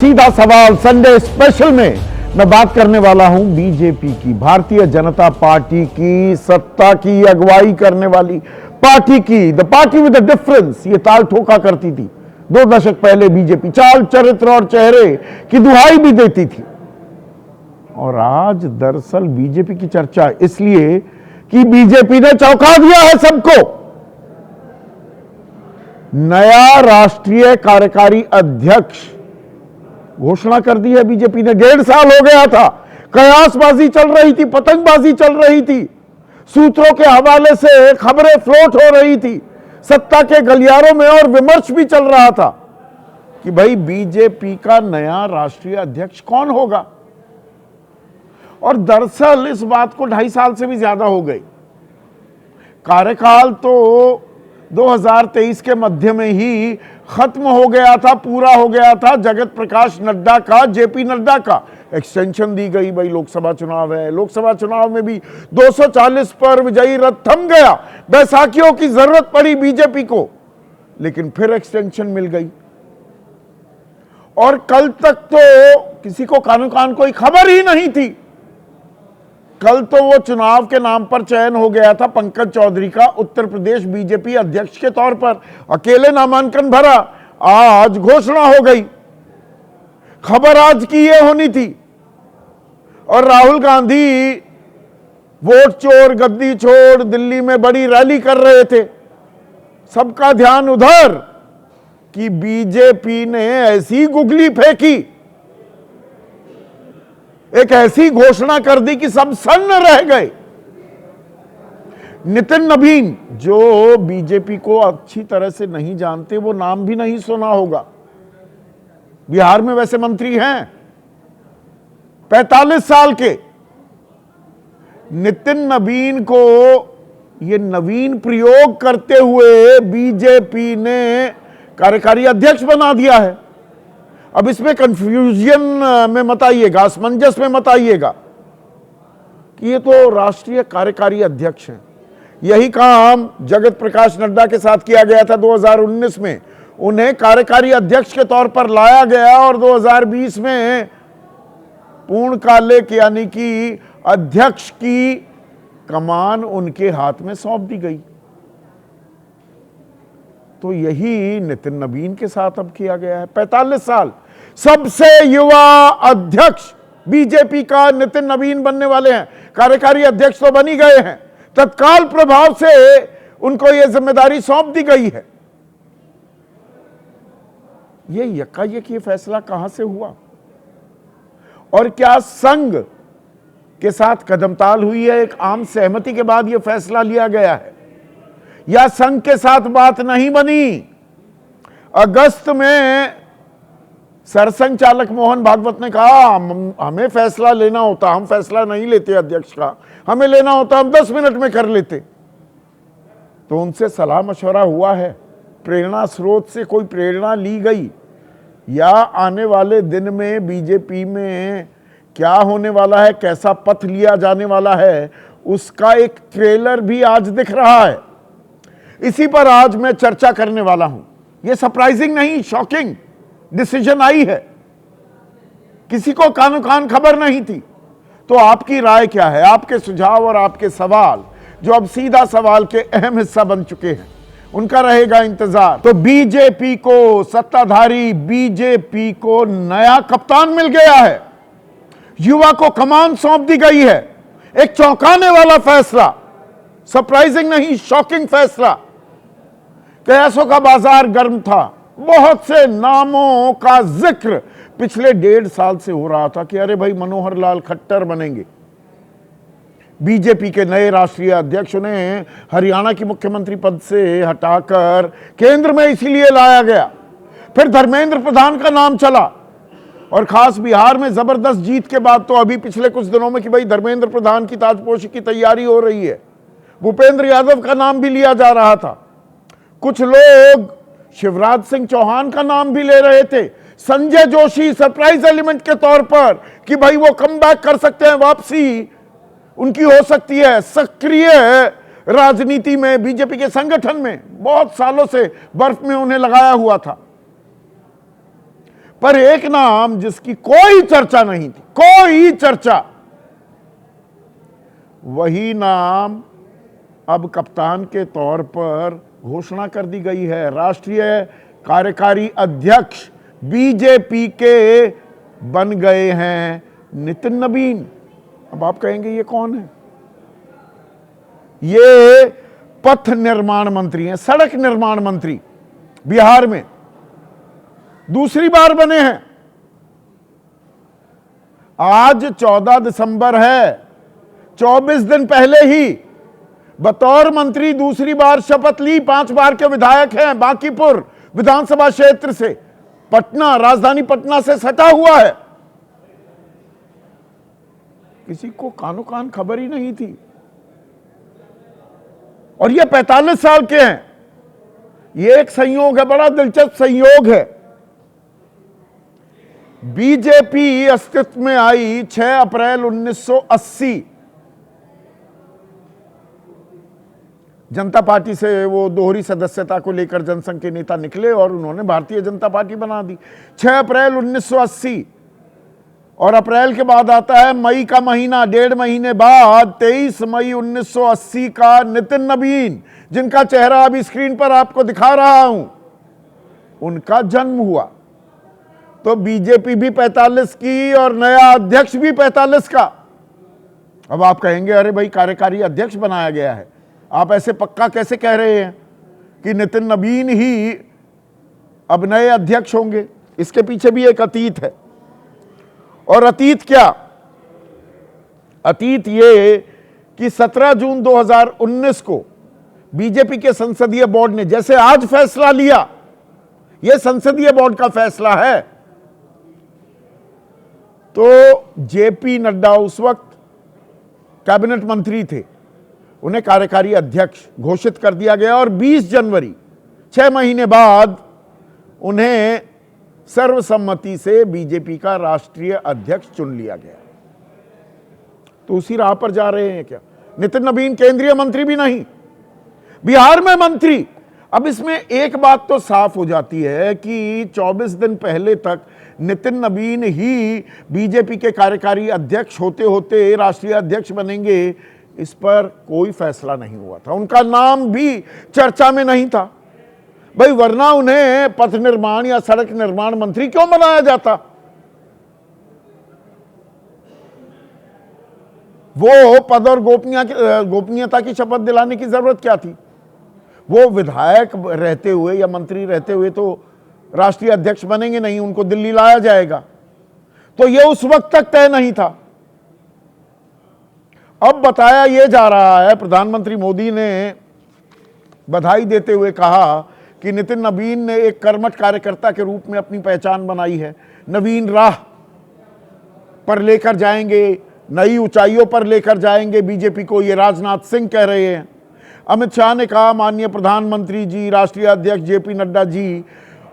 सीधा सवाल Sunday special में मैं बात करने वाला हूं बीजेपी की, भारतीय जनता पार्टी की, सत्ता की अगुवाई करने वाली पार्टी की, the party with the difference. ये ताल ठोका करती थी 2 दशक पहले बीजेपी, चाल चरित्र और चेहरे की दुहाई भी देती थी। और आज दरअसल बीजेपी की चर्चा इसलिए कि बीजेपी ने चौंका दिया है सबको। नया राष्ट्रीय कार्यकारी अध्यक्ष घोषणा कर दी है बीजेपी ने। 1.5 साल हो गया था, कयासबाजी चल रही थी, पतंगबाजी चल रही थी, सूत्रों के हवाले से खबरें फ्लोट हो रही थी, सत्ता के गलियारों में और विमर्श भी चल रहा था कि भाई बीजेपी का नया राष्ट्रीय अध्यक्ष कौन होगा। और दरअसल इस बात को 2.5 साल से भी ज्यादा हो गई। कार्यकाल तो 2023 के मध्य में ही खत्म हो गया था, पूरा हो गया था। जगत प्रकाश नड्डा का, जेपी नड्डा का एक्सटेंशन दी गई। भाई लोकसभा चुनाव है, लोकसभा चुनाव में भी 240 पर विजयी रथ थम गया। बैसाखियों की जरूरत पड़ी बीजेपी को, लेकिन फिर एक्सटेंशन मिल गई। और कल तक तो किसी को कानो कान कोई खबर ही नहीं थी। कल तो वो चुनाव के नाम पर चयन हो गया था पंकज चौधरी का उत्तर प्रदेश बीजेपी अध्यक्ष के तौर पर, अकेले नामांकन भरा। आज घोषणा हो गई। खबर आज की ये होनी थी। और राहुल गांधी वोट चोर गद्दी छोड़ दिल्ली में बड़ी रैली कर रहे थे। सबका ध्यान उधर कि बीजेपी ने ऐसी गुगली फेंकी, एक ऐसी घोषणा कर दी कि सब सन्न रह गए। नितिन नवीन, जो बीजेपी को अच्छी तरह से नहीं जानते, वो नाम भी नहीं सुना होगा। बिहार में वैसे मंत्री हैं, 45 साल के। नितिन नवीन को ये नवीन प्रयोग करते हुए बीजेपी ने कार्यकारी अध्यक्ष बना दिया है। अब इसमें कंफ्यूजन में मत आइएगा, असमंजस में मत आइएगा कि ये तो राष्ट्रीय कार्यकारी अध्यक्ष हैं। यही काम जगत प्रकाश नड्डा के साथ किया गया था 2019 में। उन्हें कार्यकारी अध्यक्ष के तौर पर लाया गया और 2020 में पूर्णकालिक यानी कि अध्यक्ष की कमान उनके हाथ में सौंप दी गई। तो यही नितिन नवीन के साथ अब किया गया है। 45 साल, सबसे युवा अध्यक्ष बीजेपी का नितिन नवीन बनने वाले हैं। कार्यकारी अध्यक्ष तो बनी गए हैं, तत्काल प्रभाव से उनको यह जिम्मेदारी सौंप दी गई है। ये यकायक ये फैसला कहां से हुआ और क्या संघ के साथ कदमताल हुई है? एक आम सहमति के बाद यह फैसला लिया गया है या संघ के साथ बात नहीं बनी? अगस्त में सरसंघ चालक मोहन भागवत ने कहा हमें फैसला लेना होता, हम फैसला नहीं लेते अध्यक्ष का, हमें लेना होता हम 10 मिनट में कर लेते। तो उनसे सलाह मशवरा हुआ है, प्रेरणा स्रोत से कोई प्रेरणा ली गई, या आने वाले दिन में बीजेपी में क्या होने वाला है, कैसा पथ लिया जाने वाला है, उसका एक ट्रेलर भी आज दिख रहा है। इसी पर आज मैं चर्चा करने वाला हूं। यह सरप्राइजिंग नहीं, शॉकिंग डिसीजन आई है। किसी को कानो कान खबर नहीं थी। तो आपकी राय क्या है? आपके सुझाव और आपके सवाल, जो अब सीधा सवाल के अहम हिस्सा बन चुके हैं, उनका रहेगा इंतजार। तो बीजेपी को, सत्ताधारी बीजेपी को नया कप्तान मिल गया है। युवा को कमान सौंप दी गई है। एक चौंकाने वाला फैसला, सरप्राइजिंग नहीं, शॉकिंग फैसला। कयासों का बाजार गर्म था। बहुत से नामों का जिक्र पिछले 1.5 साल से हो रहा था कि अरे भाई मनोहर लाल खट्टर बनेंगे बीजेपी के नए राष्ट्रीय अध्यक्ष। उन्हें हरियाणा की मुख्यमंत्री पद से हटाकर केंद्र में इसीलिए लाया गया। फिर धर्मेंद्र प्रधान का नाम चला, और खास बिहार में जबरदस्त जीत के बाद तो अभी पिछले कुछ दिनों में कि भाई धर्मेंद्र प्रधान की ताजपोशी की तैयारी हो रही है। भूपेंद्र यादव का नाम भी लिया जा रहा था। कुछ लोग शिवराज सिंह चौहान का नाम भी ले रहे थे। संजय जोशी सरप्राइज एलिमेंट के तौर पर कि भाई वो कम बैक कर सकते हैं, वापसी उनकी हो सकती है। सक्रिय राजनीति में, बीजेपी के संगठन में बहुत सालों से बर्फ में उन्हें लगाया हुआ था। पर एक नाम जिसकी कोई चर्चा नहीं थी, कोई चर्चा, वही नाम अब कप्तान के तौर पर घोषणा कर दी गई है। राष्ट्रीय कार्यकारी अध्यक्ष बीजेपी के बन गए हैं नितिन नबीन। अब आप कहेंगे ये कौन है? ये पथ निर्माण मंत्री हैं, सड़क निर्माण मंत्री, बिहार में दूसरी बार बने हैं। आज 14 दिसंबर है, 24 दिन पहले ही बतौर मंत्री दूसरी बार शपथ ली। 5 बार के विधायक हैं, बांकीपुर विधानसभा क्षेत्र से, पटना, राजधानी पटना से सटा हुआ है। किसी को कानो कान खबर ही नहीं थी। और ये 45 साल के हैं। ये एक संयोग है, बड़ा दिलचस्प संयोग है। बीजेपी अस्तित्व में आई 6 अप्रैल 1980। जनता पार्टी से वो दोहरी सदस्यता को लेकर जनसंघ के नेता निकले और उन्होंने भारतीय जनता पार्टी बना दी। 6 अप्रैल 1980। और अप्रैल के बाद आता है मई का महीना। 1.5 महीने बाद 23 मई 1980 का नितिन नबीन, जिनका चेहरा अभी स्क्रीन पर आपको दिखा रहा हूं, उनका जन्म हुआ। तो बीजेपी भी 45 की और नया अध्यक्ष भी 45 का। अब आप कहेंगे अरे भाई कार्यकारी अध्यक्ष बनाया गया है, आप ऐसे पक्का कैसे कह रहे हैं कि नितिन नबीन ही अब नए अध्यक्ष होंगे? इसके पीछे भी एक अतीत है। और अतीत क्या? अतीत ये कि 17 जून 2019 को बीजेपी के संसदीय बोर्ड ने जैसे आज फैसला लिया, यह संसदीय बोर्ड का फैसला है, तो जेपी नड्डा उस वक्त कैबिनेट मंत्री थे, उन्हें कार्यकारी अध्यक्ष घोषित कर दिया गया। और 20 जनवरी 6 महीने बाद उन्हें सर्वसम्मति से बीजेपी का राष्ट्रीय अध्यक्ष चुन लिया गया। तो उसी राह पर जा रहे हैं क्या? नितिन नबीन केंद्रीय मंत्री भी नहीं, बिहार में मंत्री। अब इसमें एक बात तो साफ हो जाती है कि 24 दिन पहले तक नितिन नबीन ही बीजेपी के कार्यकारी अध्यक्ष होते होते राष्ट्रीय अध्यक्ष बनेंगे, इस पर कोई फैसला नहीं हुआ था। उनका नाम भी चर्चा में नहीं था भाई, वरना उन्हें पथ निर्माण या सड़क निर्माण मंत्री क्यों बनाया जाता? वो पद और गोपनीयता की शपथ दिलाने की जरूरत क्या थी? वो विधायक रहते हुए या मंत्री रहते हुए तो राष्ट्रीय अध्यक्ष बनेंगे नहीं, उनको दिल्ली लाया जाएगा। तो ये उस वक्त तक तय नहीं था। अब बताया यह जा रहा है, प्रधानमंत्री मोदी ने बधाई देते हुए कहा कि नितिन नबीन ने एक कर्मठ कार्यकर्ता के रूप में अपनी पहचान बनाई है, नवीन राह पर लेकर जाएंगे, नई ऊंचाइयों पर लेकर जाएंगे बीजेपी को, ये राजनाथ सिंह कह रहे हैं। अमित शाह ने कहा माननीय प्रधानमंत्री जी, राष्ट्रीय अध्यक्ष जेपी नड्डा जी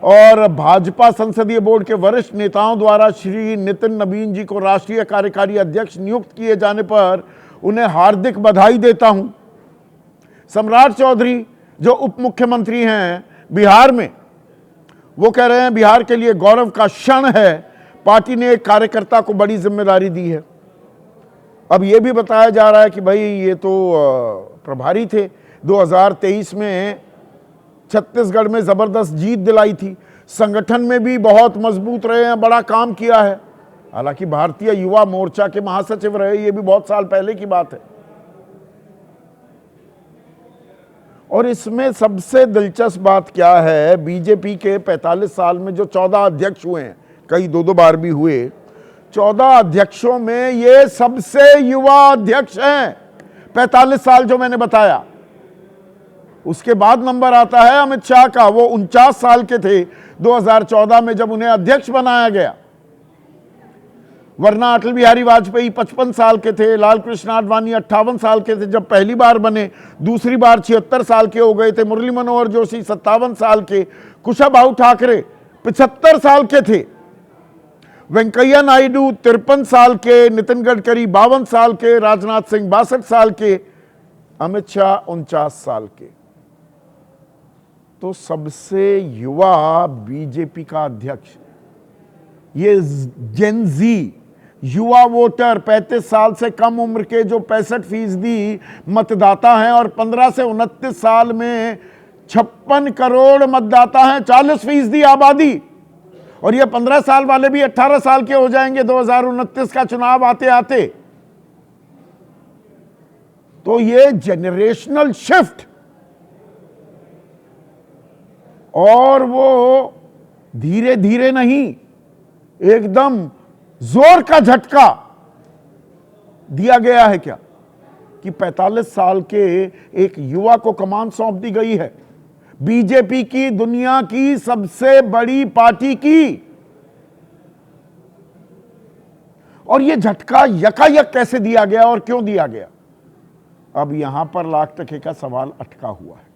और भाजपा संसदीय बोर्ड के वरिष्ठ नेताओं द्वारा श्री नितिन नबीन जी को राष्ट्रीय कार्यकारी अध्यक्ष नियुक्त किए जाने पर उन्हें हार्दिक बधाई देता हूं। सम्राट चौधरी जो उप मुख्यमंत्री हैं बिहार में, वो कह रहे हैं बिहार के लिए गौरव का क्षण है, पार्टी ने एक कार्यकर्ता को बड़ी जिम्मेदारी दी है। अब यह भी बताया जा रहा है कि भाई ये तो प्रभारी थे, 2023 में छत्तीसगढ़ में जबरदस्त जीत दिलाई थी, संगठन में भी बहुत मजबूत रहे हैं, बड़ा काम किया है। हालांकि भारतीय युवा मोर्चा के महासचिव रहे, ये भी बहुत साल पहले की बात है। और इसमें सबसे दिलचस्प बात क्या है, बीजेपी के 45 साल में जो 14 अध्यक्ष हुए हैं, कई 2-2 बार भी हुए, 14 अध्यक्षों में ये सबसे युवा अध्यक्ष हैं। 45 साल जो मैंने बताया, उसके बाद नंबर आता है अमित शाह का, वो 49 साल के थे 2014 में जब उन्हें अध्यक्ष बनाया गया। वरना अटल बिहारी वाजपेयी 55 साल के थे, लाल कृष्ण आडवाणी 58 साल के थे जब पहली बार बने, दूसरी बार 76 साल के हो गए थे, मुरली मनोहर जोशी 57 साल के, कुशाभाऊ ठाकरे 75 साल के थे, वेंकैया नायडू 53 साल के, नितिन गडकरी 52 साल के, राजनाथ सिंह 62 साल के, अमित शाह 49 साल के। तो सबसे युवा बीजेपी का अध्यक्ष ये जेन जी युवा वोटर 35 साल से कम उम्र के जो 65% मतदाता हैं और 15 से 29 साल में 56 करोड़ मतदाता हैं, 40% आबादी। और ये 15 साल वाले भी 18 साल के हो जाएंगे 2029 का चुनाव आते आते। तो ये जेनरेशनल शिफ्ट, और वो धीरे धीरे नहीं, एकदम जोर का झटका दिया गया है। क्या कि 45 साल के एक युवा को कमान सौंप दी गई है, बीजेपी की, दुनिया की सबसे बड़ी पार्टी की। और यह झटका यकायक कैसे दिया गया और क्यों दिया गया, अब यहां पर लाख टके का सवाल अटका हुआ है।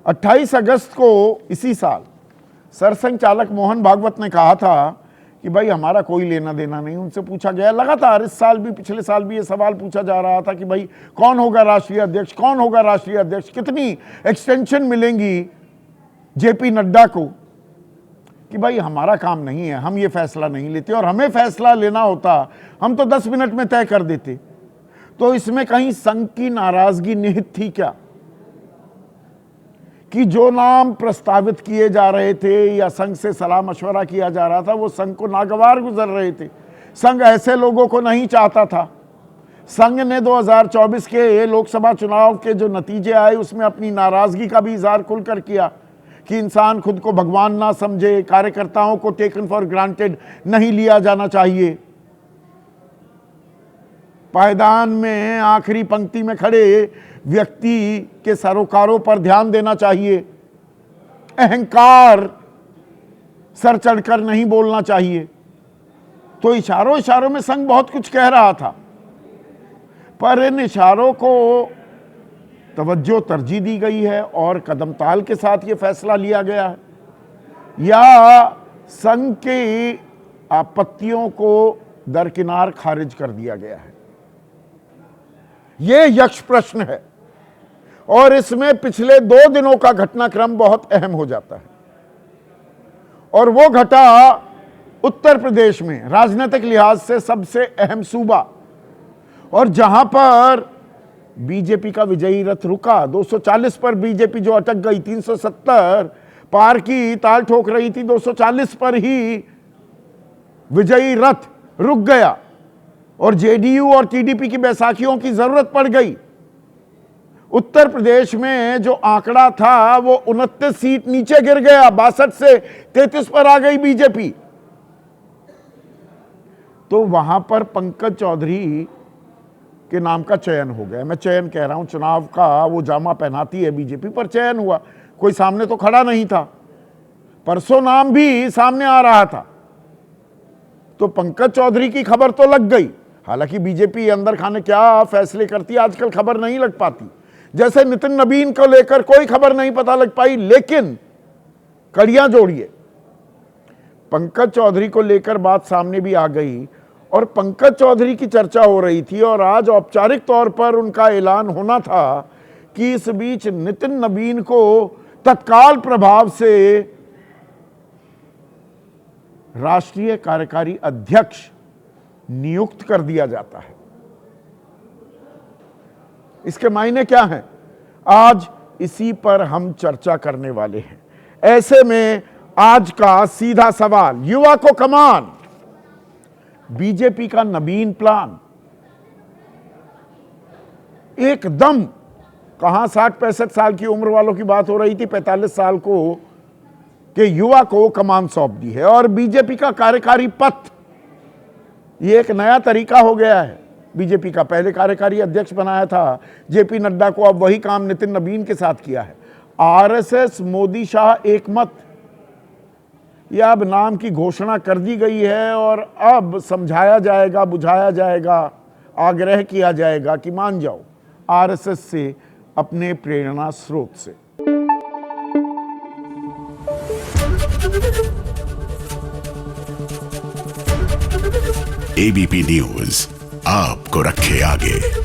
28 अगस्त को इसी साल सरसंघ चालक मोहन भागवत ने कहा था कि भाई हमारा कोई लेना देना नहीं। उनसे पूछा गया लगातार, इस साल भी पिछले साल भी ये सवाल पूछा जा रहा था कि भाई कौन होगा राष्ट्रीय अध्यक्ष, कौन होगा राष्ट्रीय अध्यक्ष, कितनी एक्सटेंशन मिलेंगी जेपी नड्डा को, कि भाई हमारा काम नहीं है, हम ये फैसला नहीं लेते, और हमें फैसला लेना होता हम तो 10 मिनट में तय कर देते। तो इसमें कहीं संघ की नाराजगी निहित थी क्या, कि जो नाम प्रस्तावित किए जा रहे थे या संघ से सलाह मशवरा किया जा रहा था वो संघ को नागवार गुजर रहे थे। संघ ऐसे लोगों को नहीं चाहता था। संघ ने 2024 के लोकसभा चुनाव के जो नतीजे आए उसमें अपनी नाराजगी का भी इजहार खुलकर किया कि इंसान खुद को भगवान ना समझे, कार्यकर्ताओं को टेकन फॉर ग्रांटेड नहीं लिया जाना चाहिए, पायदान में आखिरी पंक्ति में खड़े व्यक्ति के सरोकारों पर ध्यान देना चाहिए, अहंकार सर चढ़कर नहीं बोलना चाहिए। तो इशारों इशारों में संघ बहुत कुछ कह रहा था, पर इन इशारों को तवज्जो तरजीह दी गई है और कदमताल के साथ ये फैसला लिया गया है, या संघ की आपत्तियों को दरकिनार खारिज कर दिया गया है, ये यक्ष प्रश्न है। और इसमें पिछले 2 दिनों का घटनाक्रम बहुत अहम हो जाता है, और वो घटा उत्तर प्रदेश में, राजनीतिक लिहाज से सबसे अहम सूबा, और जहां पर बीजेपी का विजयी रथ रुका। 240 पर बीजेपी जो अटक गई, 370 पार की ताल ठोक रही थी, 240 पर ही विजयी रथ रुक गया और जेडीयू और टीडीपी की बैसाखियों की जरूरत पड़ गई। उत्तर प्रदेश में जो आंकड़ा था वो 29 सीट नीचे गिर गया, 62 से 33 पर आ गई बीजेपी। तो वहां पर पंकज चौधरी के नाम का चयन हो गया। मैं चयन कह रहा हूं, चुनाव का वो जामा पहनाती है बीजेपी, पर चयन हुआ। कोई सामने तो खड़ा नहीं था, परसों नाम भी सामने आ रहा था, तो पंकज चौधरी की खबर तो लग गई। हालांकि बीजेपी अंदर खाने क्या फैसले करती है आजकल खबर नहीं लग पाती, जैसे नितिन नवीन को लेकर कोई खबर नहीं पता लग पाई, लेकिन कड़ियां जोड़िए, पंकज चौधरी को लेकर बात सामने भी आ गई और पंकज चौधरी की चर्चा हो रही थी। और आज औपचारिक तौर पर उनका ऐलान होना था कि इस बीच नितिन नवीन को तत्काल प्रभाव से राष्ट्रीय कार्यकारी अध्यक्ष नियुक्त कर दिया जाता है। इसके मायने क्या हैं, आज इसी पर हम चर्चा करने वाले हैं। ऐसे में आज का सीधा सवाल, युवा को कमान, बीजेपी का नवीन प्लान एकदम, कहां 60-65 साल की उम्र वालों की बात हो रही थी, 45 साल को के युवा को कमान सौंप दी है। और बीजेपी का कार्यकारी पथ, ये एक नया तरीका हो गया है बीजेपी का। पहले कार्यकारी अध्यक्ष बनाया था जेपी नड्डा को, अब वही काम नितिन नवीन के साथ किया है। आरएसएस मोदी शाह एक मत, यह अब नाम की घोषणा कर दी गई है और अब समझाया जाएगा, बुझाया जाएगा, आग्रह किया जाएगा कि मान जाओ आरएसएस से, अपने प्रेरणा स्रोत से। एबीपी न्यूज आपको रखे आगे।